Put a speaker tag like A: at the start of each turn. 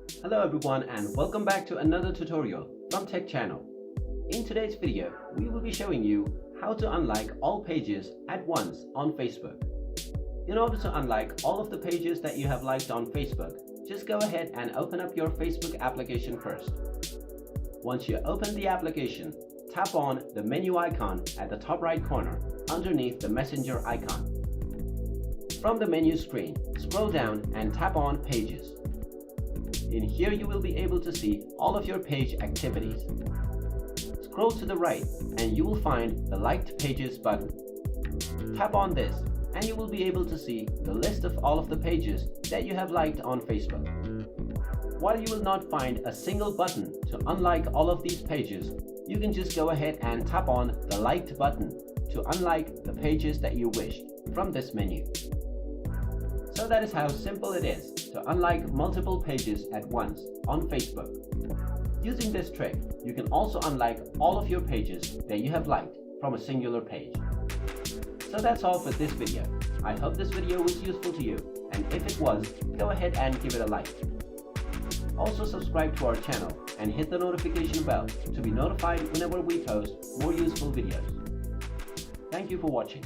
A: Hello everyone and welcome back to another tutorial from Tech Channel. In today's video, we will be showing you how to unlike all pages at once on Facebook. In order to unlike all of the pages that you have liked on Facebook, just go ahead and open up your Facebook application first. Once you open the application, tap on the menu icon at the top right corner underneath the messenger icon. From the menu screen, scroll down and tap on Pages. In here you will be able to see all of your page activities. Scroll to the right and you will find the Liked Pages button. Tap on this and you will be able to see the list of all of the pages that you have liked on Facebook. While you will not find a single button to unlike all of these pages, you can just go ahead and tap on the Liked button to unlike the pages that you wish from this menu. So that is how simple it is to unlike multiple pages at once on Facebook. Using this trick, you can also unlike all of your pages that you have liked from a singular page. So that's all for this video. I hope this video was useful to you, and if it was, go ahead and give it a like. Also subscribe to our channel and hit the notification bell to be notified whenever we post more useful videos. Thank you for watching.